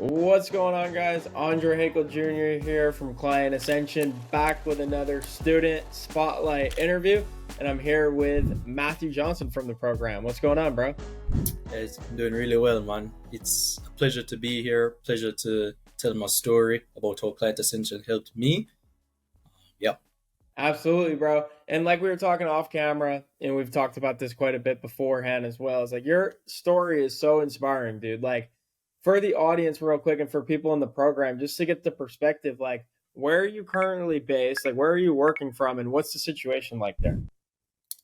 What's going on, guys? Andre Hakel Jr. here from Client Ascension, back with another student spotlight interview. And I'm here with Matthew Johnson from the program. What's going on, bro? Guys, I'm doing really well, man. It's a pleasure to be here. Pleasure to tell my story about how Client Ascension helped me. Yeah. Absolutely, bro. And like we were talking off camera, and we've talked about this quite a bit beforehand as well, is like your story is so inspiring, dude. Like for the audience, real quick, and for people in the program, just to get the perspective, like where are you currently based? Like where are you working from, and what's the situation like there?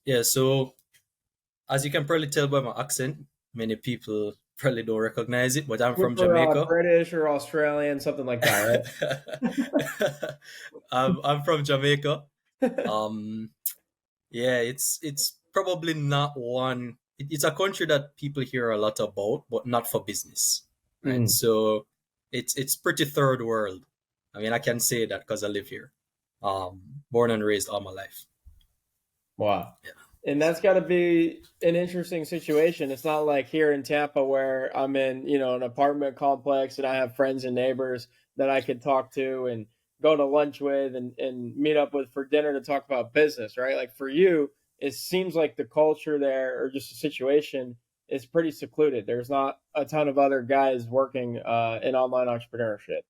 Yeah, so as you can probably tell by my accent, many people probably don't recognize it, but I'm from Super Jamaica. British or Australian, something like that, I'm from Jamaica. right? Um, yeah, it's probably not one. It's a country that people hear a lot about, but not for business, right? Mm, So it's pretty third world. I mean, I can say that because I live here. Born and raised all my life. wow. Yeah. And that's got to be an interesting situation. It's not like here in Tampa where I'm in, an apartment complex and I have friends and neighbors that I could talk to and go to lunch with and meet up with for dinner to talk about business, right? Like for you, it seems like the culture there or just the situation is pretty secluded. There's not a ton of other guys working in online entrepreneurship.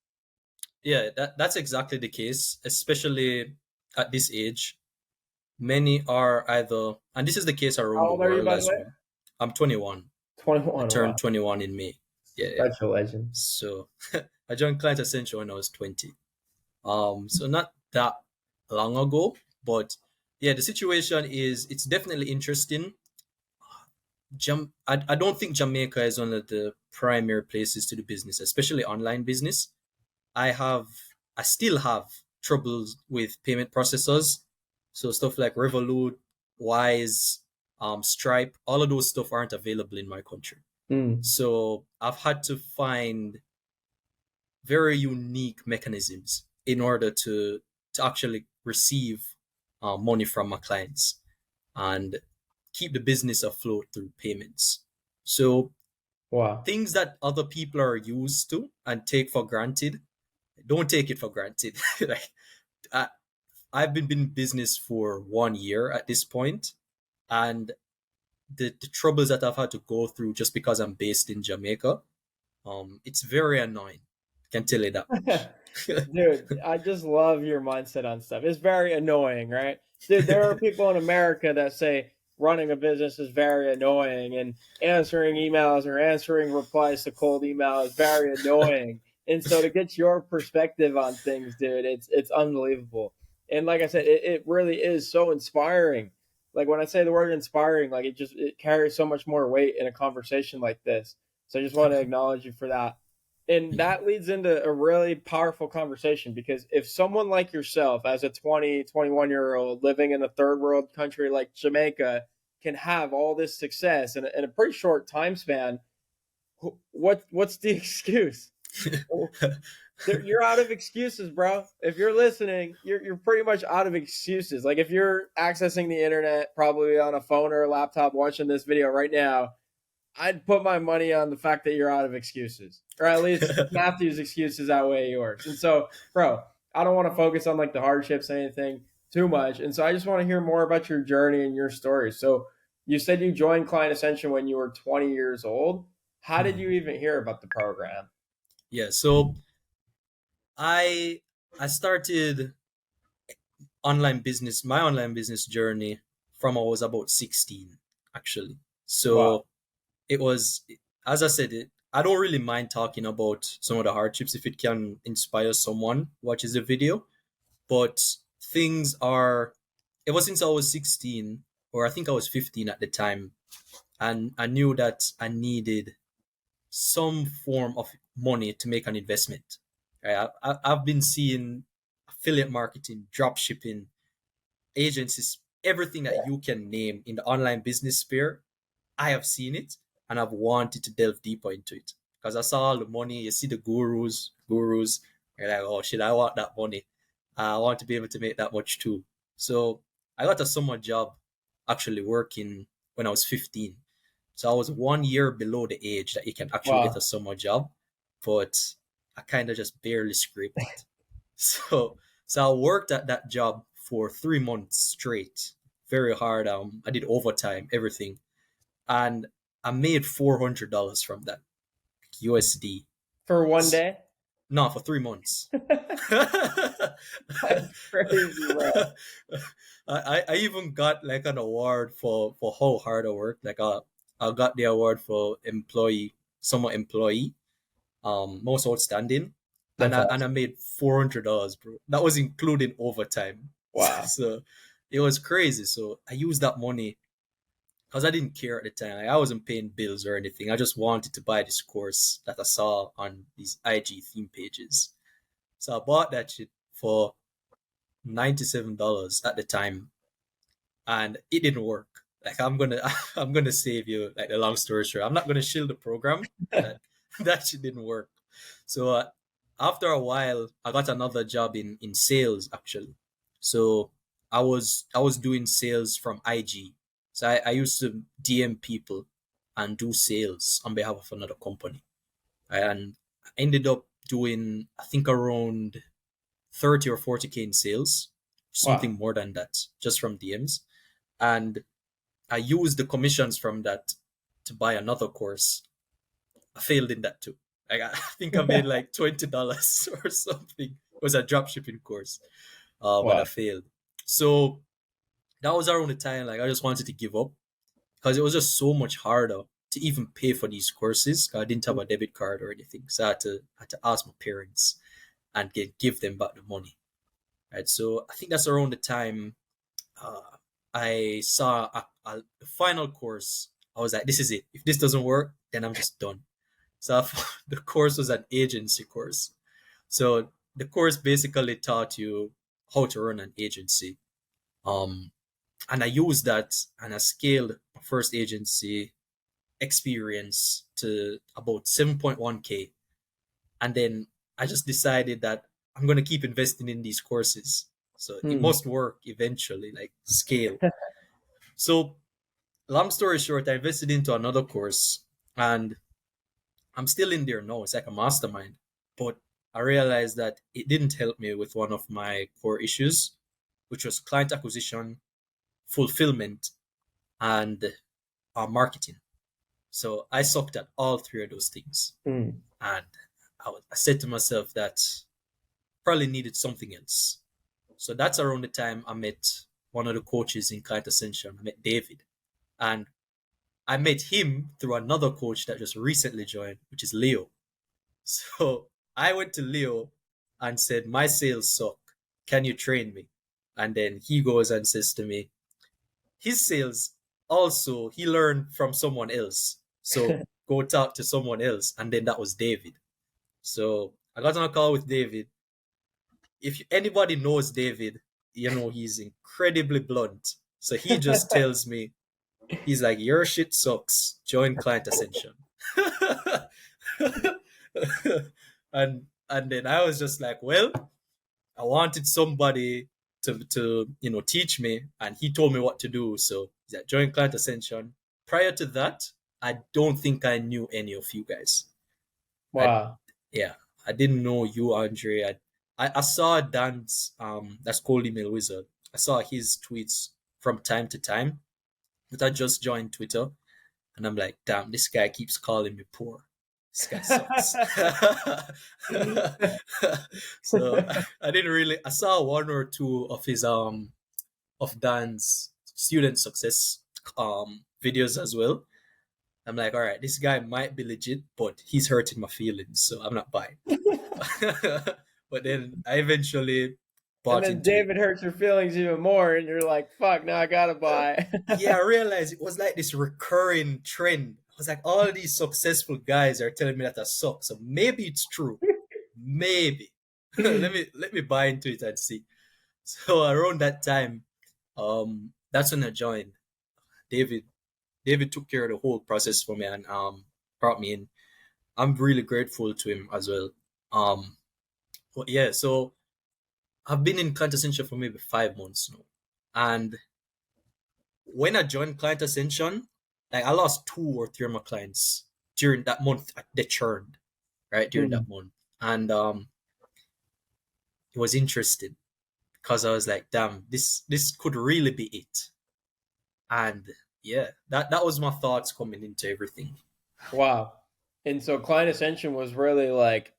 Yeah, that's exactly the case, especially at this age. Many are either, and this is the case How around the old are you, world by the as way? well. I'm 21. I 21. Wow. turned 21 in May. Yeah, yeah. That's a legend. So I joined Client Ascension when I was 20. So not that long ago, but yeah, the situation is it's definitely interesting. I don't think Jamaica is one of the primary places to do business, especially online business. I have, I still have troubles with payment processors. So stuff like Revolut, Wise, Stripe, all of those stuff aren't available in my country. Mm. So I've had to find very unique mechanisms in order to actually receive money from my clients and keep the business afloat through payments. So Wow. things that other people are used to and take for granted, don't take it for granted. Like I, I've been in business for 1 year at this point, and the troubles that I've had to go through just because I'm based in Jamaica, it's very annoying. I can tell you that much. Dude, I just love your mindset on stuff. It's very annoying, right? Dude, there are people in America that say running a business is very annoying and answering emails or answering replies to cold email is very annoying. And so to get your perspective on things, dude, it's unbelievable. And like I said, it really is so inspiring. Like when I say the word inspiring, like it carries so much more weight in a conversation like this. So I just want to acknowledge you for that. And that leads into a really powerful conversation because if someone like yourself, as a 20, 21-year-old living in a third world country like Jamaica, can have all this success in a pretty short time span, what's the excuse? You're out of excuses, bro. If you're listening, you're pretty much out of excuses. Like if you're accessing the internet, probably on a phone or a laptop, watching this video right now, I'd put my money on the fact that you're out of excuses, or at least Matthew's excuses outweigh yours. And so, bro, I don't want to focus on like the hardships and anything too much. And so, I just want to hear more about your journey and your story. So, you said you joined Client Ascension when you were 20 years old. How did you even hear about the program? Yeah, so I I started my online business journey from I was about 16, actually. Wow. So it was, as I said, I don't really mind talking about some of the hardships if it can inspire someone watches the video. But things are, ever since I was 16, or I think I was 15 at the time, and I knew that I needed some form of money to make an investment. Right? I've been seeing affiliate marketing, drop shipping, agencies, everything that you can name in the online business sphere. I have seen it and I've wanted to delve deeper into it because I saw all the money. You see the gurus. You're like, oh shit, I want that money. I want to be able to make that much too. So I got a summer job actually working when I was 15. So I was 1 year below the age that you can actually get Wow. a summer job but I kind of just barely scraped it. So I worked at that job for 3 months straight, very hard. I did overtime, everything, and I made $400 from that USD. For one day? No, for 3 months. That's crazy, bro. I even got like an award for how hard I worked. Like I got the award for employee, summer employee, most outstanding, and That's I awesome. made $400, bro. That was including overtime. Wow. So it was crazy. So I used that money because I didn't care at the time. Like, I wasn't paying bills or anything. I just wanted to buy this course that I saw on these IG theme pages. So I bought that shit for $97 at the time, and it didn't work. Like I'm gonna I'm gonna save you like the long story short. I'm not gonna shield the program. That that shit didn't work. So after a while, I got another job in sales actually. So I was doing sales from IG. So I used to DM people and do sales on behalf of another company, and I ended up doing I think around 30 or 40K in sales, Wow. something more than that, just from DMs. And I used the commissions from that to buy another course. I failed in that too. Like, I think I made like $20 or something. It was a drop shipping course, and I Wow. failed. So that was around the time like I just wanted to give up because it was just so much harder to even pay for these courses. I didn't have a debit card or anything, so I had to ask my parents and give them back the money. Right. So I think that's around the time uh, I saw the final course. I was like, this is it. If this doesn't work, then I'm just done. So the course was an agency course. So the course basically taught you how to run an agency. Um, and I used that and I scaled my first agency experience to about 7.1K. And then I just decided that I'm going to keep investing in these courses. So it Hmm. must work eventually, like scale. So long story short, I invested into another course and I'm still in there now. It's like a mastermind. But I realized that it didn't help me with one of my core issues, which was client acquisition, fulfillment, and marketing. So I sucked at all three of those things. Hmm. And I said to myself that probably needed something else. So that's around the time I met one of the coaches in Client Ascension. I met David. And I met him through another coach that just recently joined, which is Leo. So I went to Leo and said, my sales suck. Can you train me? And then he goes and says to me, his sales also, he learned from someone else. So go talk to someone else. And then that was David. So I got on a call with David. If anybody knows David, he's incredibly blunt. So he just tells me, he's like, your shit sucks. Join Client Ascension. And then I was just like, well, I wanted somebody to teach me, and he told me what to do. So he's like, join Client Ascension. Prior to that, I don't think I knew any of you guys. I Wow. Yeah, I didn't know you, Andre. I saw Dan's that's called Email Wizard. I saw his tweets from time to time, but I just joined Twitter, and I'm like, damn, this guy keeps calling me poor. This guy sucks. So I didn't really. I saw one or two of his of Dan's student success videos as well. I'm like, all right, this guy might be legit, but he's hurting my feelings, so I'm not buying. But then I eventually And bought then into it. David hurts your feelings even more, and you're like, fuck, now I gotta buy. Yeah, I realized it was like this recurring trend. I was like, all these successful guys are telling me that I suck, so maybe it's true. Maybe. let me buy into it and see. So around that time, that's when I joined. David David took care of the whole process for me and brought me in. I'm really grateful to him as well. Um, but yeah, so I've been in Client Ascension for maybe 5 months now, and when I joined Client Ascension, like I lost two or three of my clients during that month. They churned. right during Hmm. that month. And it was interesting because I was like, damn, this could really be it. And yeah, that was my thoughts coming into everything. Wow. And so client ascension was really like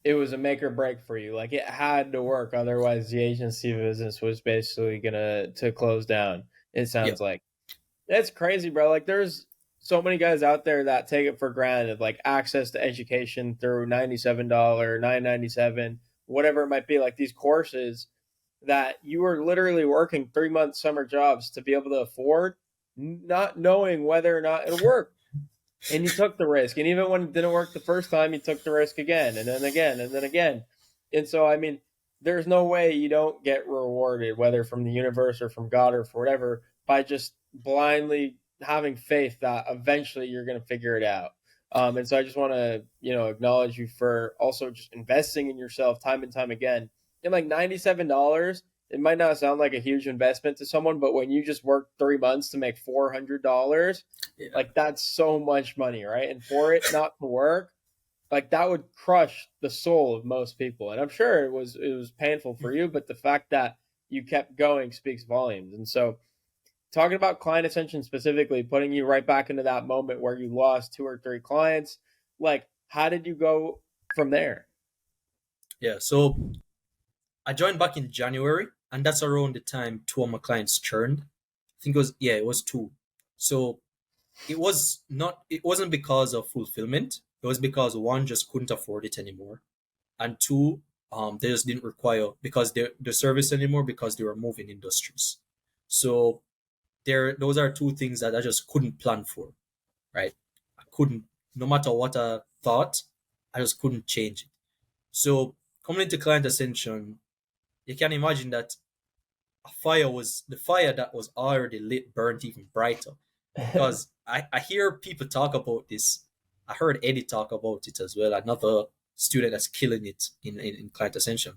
it was a make or break for you. Like it had to work, otherwise the agency business was basically gonna to close down. It Yeah, sounds like that's crazy, bro. Like there's so many guys out there that take it for granted, like access to education through $97, $9.97, whatever it might be. Like these courses that you are literally working 3 month summer jobs to be able to afford, not knowing whether or not it'll work. And you took the risk. And even when it didn't work the first time, you took the risk again and then again and then again. And so, I mean, there's no way you don't get rewarded, whether from the universe or from God or for whatever, by just blindly having faith that eventually you're going to figure it out. And so I just want to, acknowledge you for also just investing in yourself time and time again. And like $97, it might not sound like a huge investment to someone, but when you just work 3 months to make $400, yeah, like that's so much money, right? And for it not to work, like that would crush the soul of most people. And I'm sure it was painful for you, but the fact that you kept going speaks volumes. And so talking about client attention specifically, putting you right back into that moment where you lost two or three clients, like how did you go from there? yeah. So I joined back in January, and that's around the time two of my clients churned. I think it was two. So it wasn't because of fulfillment. It was because one just couldn't afford it anymore, and two, they just didn't require because the service anymore because they were moving industries. So those are two things that I just couldn't plan for, right? I couldn't, no matter what I thought, I just couldn't change it. So coming into client ascension, you can imagine that the fire that was already lit burnt even brighter because I hear people talk about this. I heard Eddie talk about it as well, another student that's killing it in client ascension.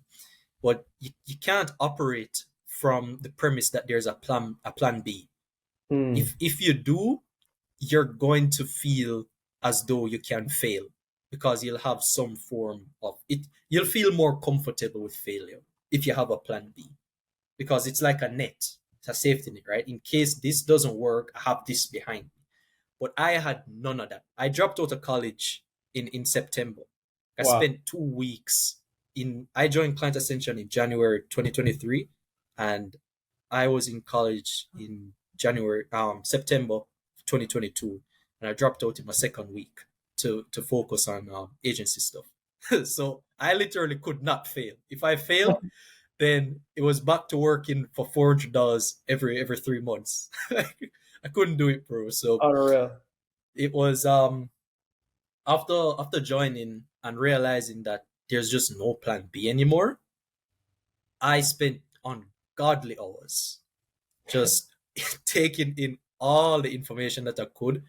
But you can't operate from the premise that there's a plan B. Hmm. If you do, you're going to feel as though you can fail because you'll have some form of it. You'll feel more comfortable with failure if you have a plan B because it's like a net. It's a safety net, right? In case this doesn't work, I have this behind me. But I had none of that. I dropped out of college in September. I Wow. spent 2 weeks I joined Client Ascension in January 2023, and I was in college in September 2022, and I dropped out in my second week to focus on agency stuff. So I literally could not fail. If I failed, then it was back to working for $400 every 3 months. I couldn't do it, bro. So Unreal. it was after joining and realizing that there's just no plan B anymore. I spent ungodly hours just taking in all the information that I could,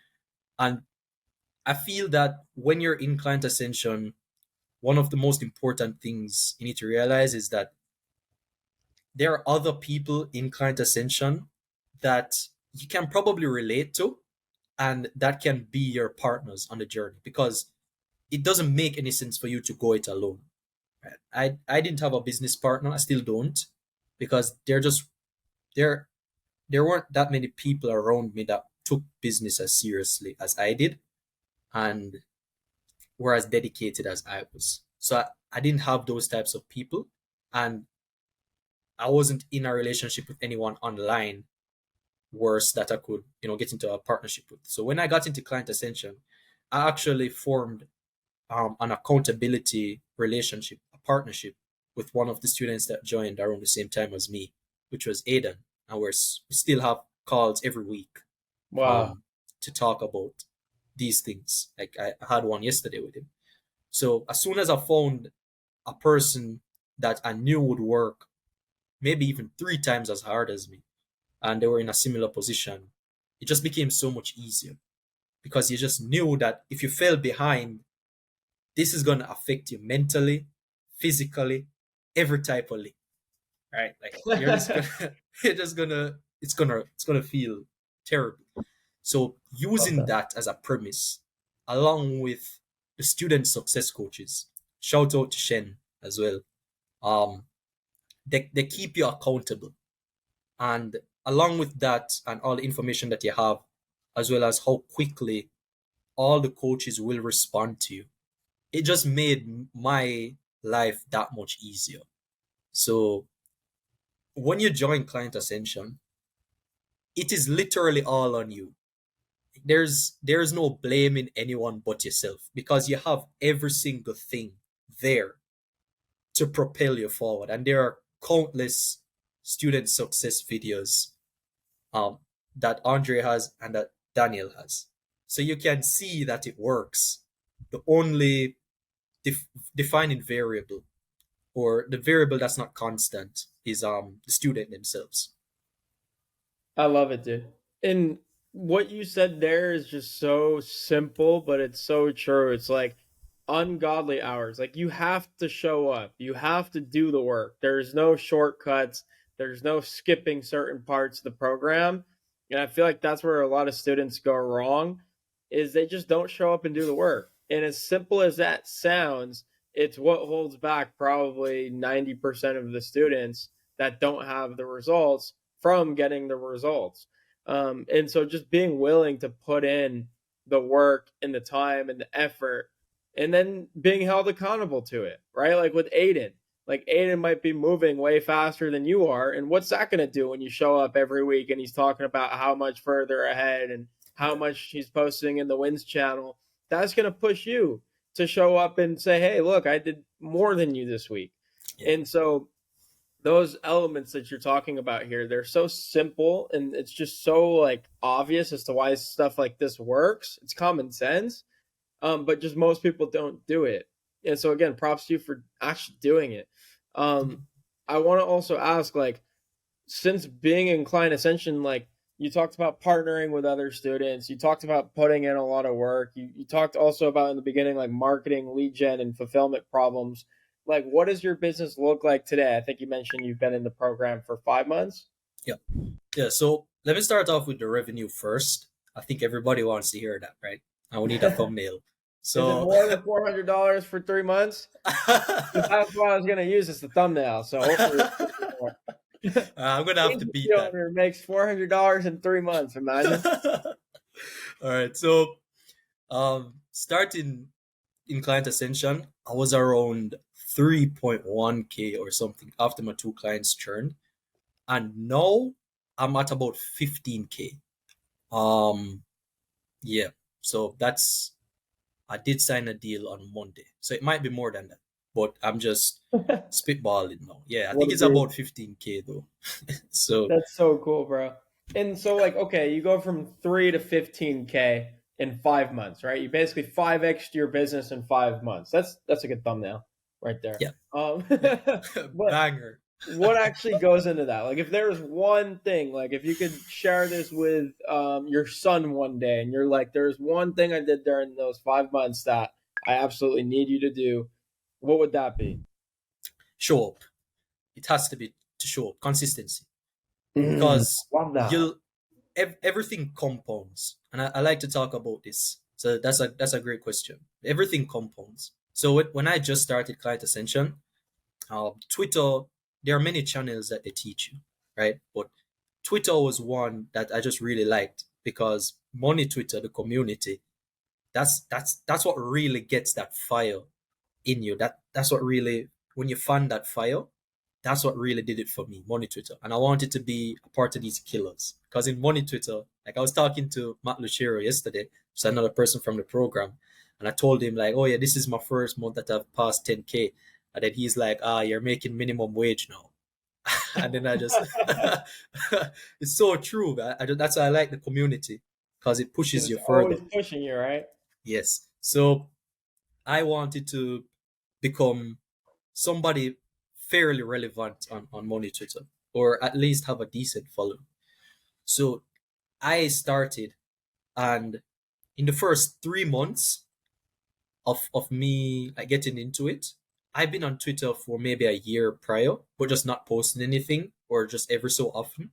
and I feel that when you're in client ascension, one of the most important things you need to realize is that there are other people in client ascension that you can probably relate to and that can be your partners on the journey because it doesn't make any sense for you to go it alone. Right? I didn't have a business partner. I still don't because there there weren't that many people around me that took business as seriously as I did and were as dedicated as I was. So I didn't have those types of people, and I wasn't in a relationship with anyone online worse that I could, get into a partnership with. So when I got into client ascension, I actually formed an accountability relationship, a partnership with one of the students that joined around the same time as me, which was Aidan. And we still have calls every week Wow. to talk about these things. Like I had one yesterday with him. So as soon as I found a person that I knew would work, maybe even 3 times as hard as me, and they were in a similar position, it just became so much easier because you just knew that if you fell behind, this is going to affect you mentally, physically, every type of way, right? Like you're just gonna, you're just gonna, it's gonna feel terrible. So Love using that. that as a premise, along with the student success coaches. Shout out to Shen as well. Um, they keep you accountable, and along with that, and all the information that you have, as well as how quickly all the coaches will respond to you, it just made my life that much easier. So when you join Client Ascension, it is literally all on you. There's no blaming anyone but yourself, because you have every single thing there to propel you forward. And there are countless student success videos um, that Andre has and that Daniel has. So you can see that it works. The only defining variable, or the variable that's not constant, is the student themselves. I love it, dude. And what you said there is just so simple, but it's so true. It's like ungodly hours. Like you have to show up. You have to do the work. There's no shortcuts. There's no skipping certain parts of the program. And I feel like that's where a lot of students go wrong is they just don't show up and do the work. And as simple as that sounds, it's what holds back probably 90% of the students that don't have the results from getting the results. And so just being willing to put in the work and the time and the effort and then being held accountable to it, right? Like with Aiden, like Aiden might be moving way faster than you are. And what's that going to do when you show up every week and he's talking about how much further ahead and how Yeah. much he's posting in the wins channel? That's going to push you to show up and say, hey, look, I did more than you this week. Yeah. And so those elements that you're talking about here, they're so simple and it's just so like obvious as to why stuff like this works. It's common sense, but just most people don't do it. And so again, props to you for actually doing it. um I want to also ask, like, since being in client ascension, like you talked about partnering with other students, you talked about putting in a lot of work, you talked also about in the beginning like marketing, lead gen, and fulfillment problems. Like, what does your business look like today? I think you mentioned you've been in the program for 5 months. Yeah. Yeah. So let me start off with the revenue first. I think everybody wants to hear that, right? I will need a thumbnail. Is it So more than $400 for 3 months? That's what I was going to use as the thumbnail, so hopefully it's more. I'm gonna have to Agency beat that. owner makes $400 in 3 months. Imagine. All right. So starting in Client Ascension, I was around 3.1K or something after my two clients churned. And now I'm at about 15K. Um yeah. So that's I did sign a deal on Monday. So it might be more than that. But I'm just spitballing now. Yeah, I What think a it's dude. about 15K though. So That's so cool, bro. And so, like, okay, you go from 3 to 15K in 5 months, right? You basically 5x your business in 5 months. That's a good thumbnail right there. yeah. Yeah. But Banger. what actually goes into that? Like, if there's one thing, like, if you could share this with your son one day, and you're like, "There's one thing I did during those 5 months that I absolutely need you to do," what would that be? Show up. It has to be to show up. Consistency. Mm, Because love that. you'll everything compounds. And I like to talk about this. So that's a great question. Everything compounds. So when I just started Client Ascension, Twitter, there are many channels that they teach you, right? But Twitter was one that I just really liked, because Money Twitter, the community, that's what really gets that fire in you. That's what really, when you find that fire, that's what really did it for me, Money Twitter. And I wanted to be a part of these killers. Because in Money Twitter, like I was talking to Matt Lucero yesterday, who's another person from the program, and I told him like, oh yeah, this is my first month that I've passed 10K. And then he's like, you're making minimum wage now. And then I just, it's so true. That's why I like the community, because it pushes Because you it's further. always pushing you, right? Yes. So I wanted to become somebody fairly relevant on Money Twitter, or at least have a decent following. So I started, and in the first 3 months of me like getting into it, I've been on Twitter for maybe a year prior, but just not posting anything, or just every so often.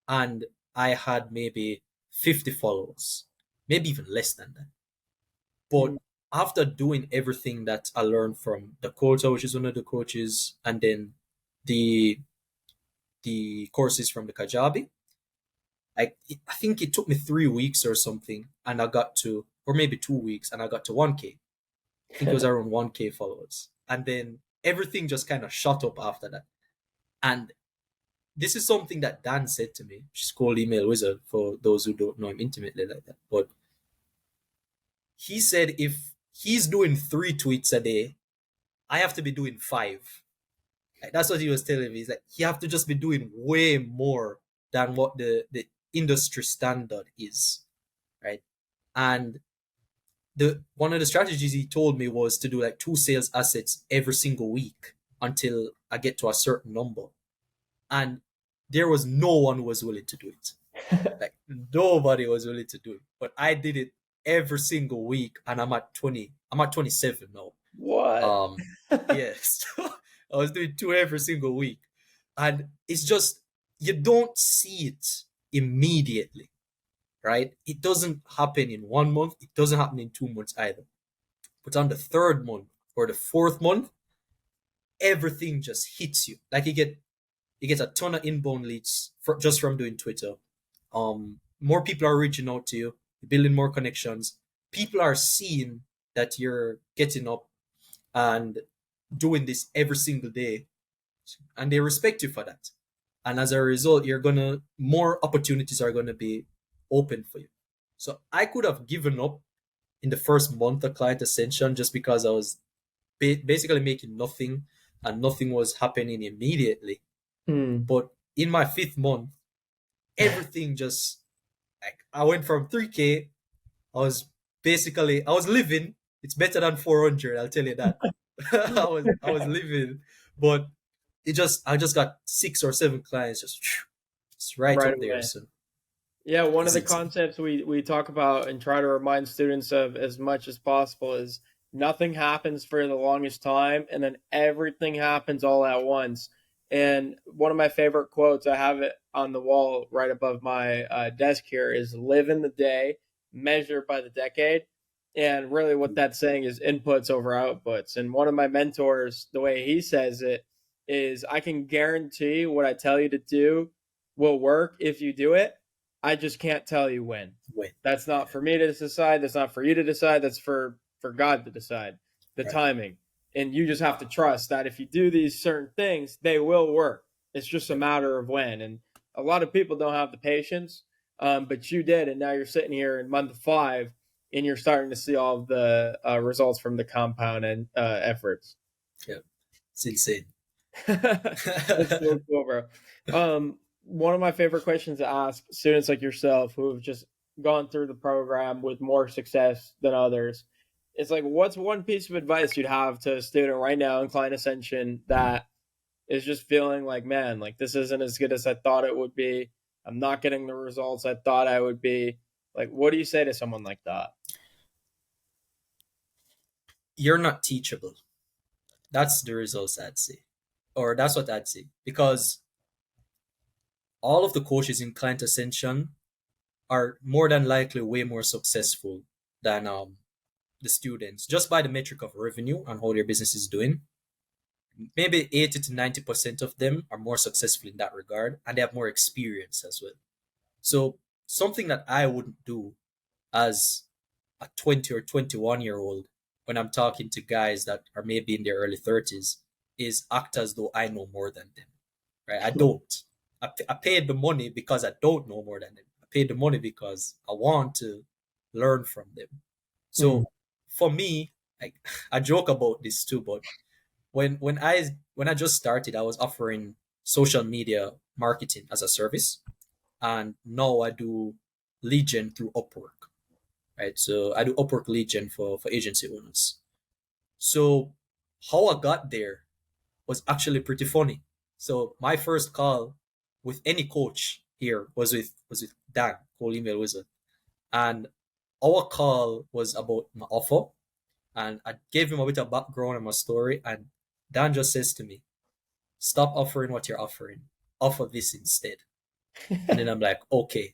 And I had maybe 50 followers, maybe even less than that. But Mm. after doing everything that I learned from the quota, which is one of the coaches, and then the courses from the Kajabi, I think it took me 3 weeks or something, and I got to, or maybe 2 weeks, and I got to 1K. I think it was around 1K followers, and then everything just kind of shot up after that. And this is something that Dan said to me. She's called Email Wizard for those who don't know him intimately like that. But he said if he's doing 3 tweets a day, I have to be doing five. Like, that's what he was telling me. He's like, you have to just be doing way more than what the industry standard is, right? And the one of the strategies he told me was to do like 2 sales assets every single week until I get to a certain number. And there was no one who was willing to do it. Like nobody was willing to do it. But I did it every single week, and I'm at 20. I'm at 27 now. What? Yes, I was doing two every single week, and it's just you don't see it immediately, right? It doesn't happen in 1 month. It doesn't happen in 2 months either. But on the third month or the fourth month, everything just hits you. Like you get a ton of inbound leads just from doing Twitter. More people are reaching out to you, building more connections. People are seeing that you're getting up and doing this every single day, and they respect you for that. And as a result, you're gonna more opportunities are gonna be open for you. So I could have given up in the first month of client ascension just because I was basically making nothing and nothing was happening immediately. Hmm. But in my fifth month, everything just like I went from 3K. I was living. It's better than 400. I'll tell you that. I was living, but I just got 6 or 7 clients just right Right up there. away. So Yeah, one of it's the insane. concepts we talk about and try to remind students of as much as possible is nothing happens for the longest time and then everything happens all at once. And one of my favorite quotes, I have it on the wall right above my desk here, is live in the day, measure by the decade. And really, what that's saying is inputs over outputs. And one of my mentors, the way he says it, is I can guarantee what I tell you to do will work if you do it. I just can't tell you when. Wait, That's not for me to decide. That's not for you to decide. That's for God to decide the right, timing. And you just have to trust that if you do these certain things, they will work. It's just a right. matter of when. And a lot of people don't have the patience, but you did, and now you're sitting here in month 5, and you're starting to see all of the results from the compound and efforts. Yeah, it's insane. That's so cool, bro. One of my favorite questions to ask students like yourself who have just gone through the program with more success than others, it's like, what's one piece of advice you'd have to a student right now in client ascension that is just feeling like, man, like this isn't as good as I thought it would be. I'm not getting the results I thought I would be. Like, what do you say to someone like that? You're not teachable. That's the results I'd say, or that's what I'd say, because all of the coaches in client ascension are more than likely way more successful than the students just by the metric of revenue and how their business is doing. Maybe 80 to 90% of them are more successful in that regard, and they have more experience as well. So something that I wouldn't do as a 20 or 21-year-old when I'm talking to guys that are maybe in their early 30s is act as though I know more than them, right? I don't. I paid the money because I don't know more than them. I paid the money because I want to learn from them. Hmm. So for me, like I joke about this too, but when I just started, I was offering social media marketing as a service, and now I do lead gen through Upwork, right? So I do Upwork lead gen for agency owners. So how I got there was actually pretty funny. So my first call with any coach here was with Dan, Cole Email Wizard, and our call was about my offer, and I gave him a bit of background on my story, and Dan just says to me, "Stop offering what you're offering. Offer this instead." And then I'm like, "Okay,"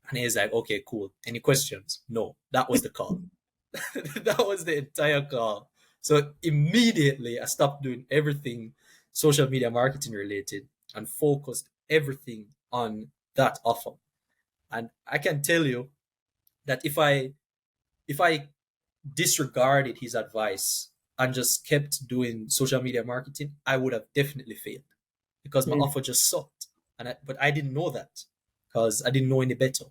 and he's like, "Okay, cool. Any questions?" No, that was the call. That was the entire call. So immediately I stopped doing everything social media marketing related and focused everything on that offer. And I can tell you that if I disregarded his advice and just kept doing social media marketing, I would have definitely failed because my Mm. offer just sucked. But I didn't know that because I didn't know any better,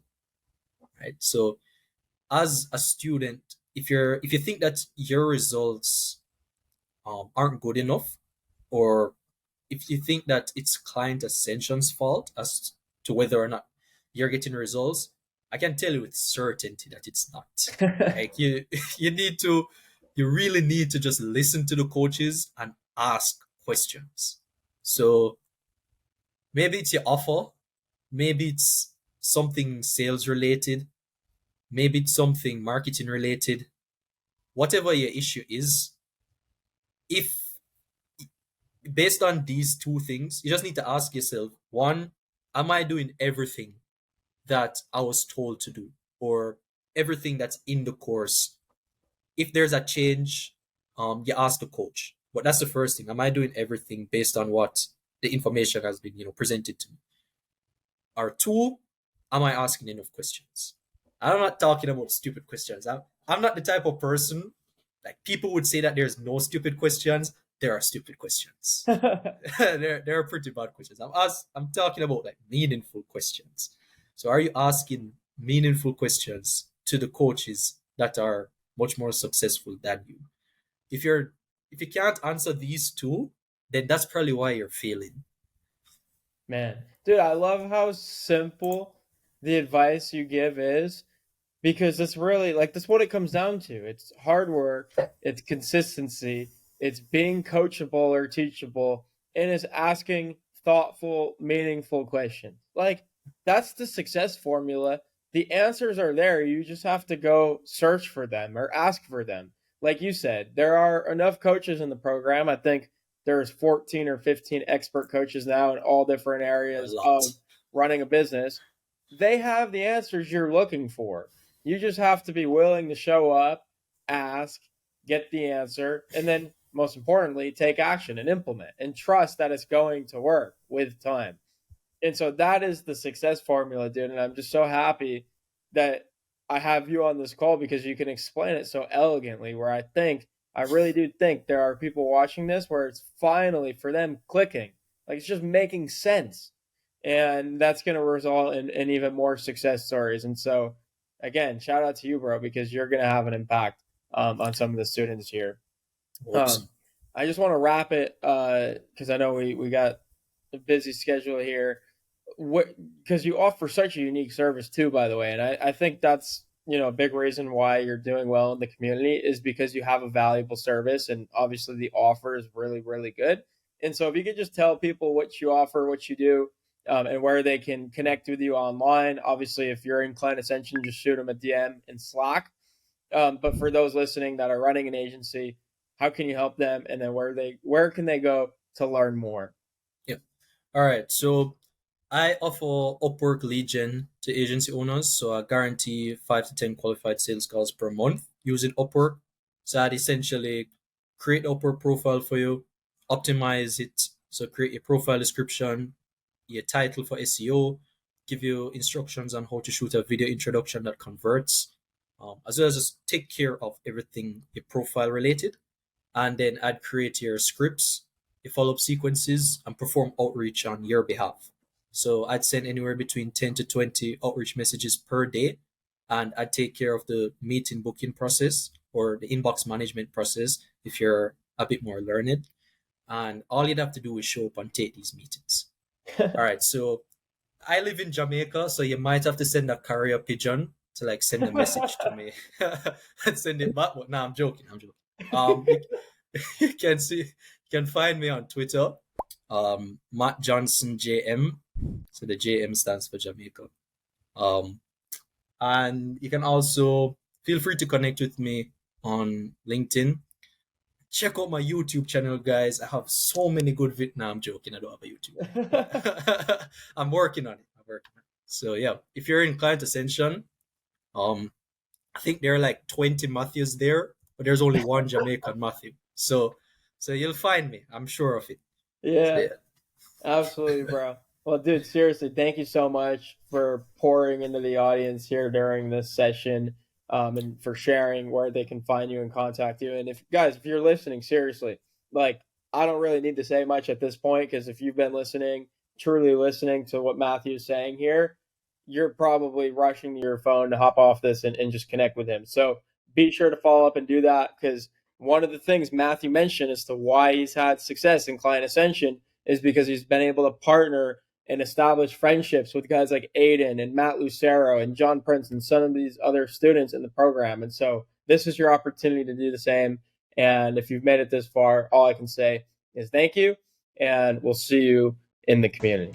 right? So as a student, if you think that your results aren't good enough, or if you think that it's client ascension's fault as to whether or not you're getting results, I can tell you with certainty that it's not. Like you need to, you really need to just listen to the coaches and ask questions. So maybe it's your offer, maybe it's something sales related, maybe it's something marketing related. Whatever your issue is, if based on these two things, you just need to ask yourself, one, am I doing everything that I was told to do, or everything that's in the course? If there's a change, you ask the coach. But that's the first thing. Am I doing everything based on what the information has been, presented to me? Or two, am I asking enough questions? I'm not talking about stupid questions. I'm not the type of person, like people would say that there's no stupid questions. There are stupid questions. There are pretty bad questions. I'm talking about like meaningful questions. So are you asking meaningful questions to the coaches that are much more successful than you? If you're if you can't answer these two, then that's probably why you're failing. Man, dude, I love how simple the advice you give is, because it's really like that's what it comes down to. It's hard work, it's consistency, it's being coachable or teachable, and it's asking thoughtful, meaningful questions. Like that's the success formula. The answers are there. You just have to go search for them or ask for them. Like you said, there are enough coaches in the program. I think there's 14 or 15 expert coaches now in all different A areas lot. of running a business. They have the answers you're looking for. You just have to be willing to show up, ask, get the answer, and then most importantly, take action and implement and trust that it's going to work with time. And so that is the success formula, dude. And I'm just so happy that I have you on this call because you can explain it so elegantly. Where I really do think there are people watching this where it's finally for them clicking. Like it's just making sense. And that's going to result in even more success stories. And so, again, shout out to you, bro, because you're going to have an impact on some of the students here. Hope so. Um, I just want to wrap it because I know we got a busy schedule here. Because you offer such a unique service too, by the way, and I think that's a big reason why you're doing well in the community is because you have a valuable service, and obviously the offer is really really good. And so if you could just tell people what you offer, what you do, and where they can connect with you online. Obviously, if you're in Client Ascension, just shoot them a DM in Slack. But for those listening that are running an agency, how can you help them? And then where can they go to learn more? Yeah. All right. So I offer Upwork lead gen to agency owners. So I guarantee 5 to 10 qualified sales calls per month using Upwork. So I'd essentially create Upwork profile for you, optimize it. So create a profile description, your title for SEO, give you instructions on how to shoot a video introduction that converts, as well as just take care of everything your profile related. And then I'd create your scripts, your follow up sequences, and perform outreach on your behalf. So I'd send anywhere between 10 to 20 outreach messages per day, and I'd take care of the meeting booking process or the inbox management process if you're a bit more learned. And all you'd have to do is show up and take these meetings. All right, so I live in Jamaica, so you might have to send a carrier pigeon to like send a message to me and send it back. But no, I'm joking. I'm joking. You, you can see, you can find me on Twitter, Matt Johnson JM. So the JM stands for Jamaica. Um, and you can also feel free to connect with me on LinkedIn. Check out my YouTube channel, guys. I have so many good No, I'm joking. I don't have a YouTube, but I'm working on it. So yeah, if you're in client ascension, um, I think there are like 20 Matthews there, but there's only one Jamaican Matthew. So you'll find me. I'm sure of it. So Yeah. yeah. Absolutely, bro. Well, dude, seriously, thank you so much for pouring into the audience here during this session, and for sharing where they can find you and contact you. And if guys, if you're listening, seriously, like I don't really need to say much at this point because if you've been listening, truly listening to what Matthew is saying here, you're probably rushing to your phone to hop off this and just connect with him. So be sure to follow up and do that because one of the things Matthew mentioned as to why he's had success in client ascension is because he's been able to partner and establish friendships with guys like Aiden and Matt Lucero and John Prince and some of these other students in the program. And so this is your opportunity to do the same. And if you've made it this far, all I can say is thank you, and we'll see you in the community.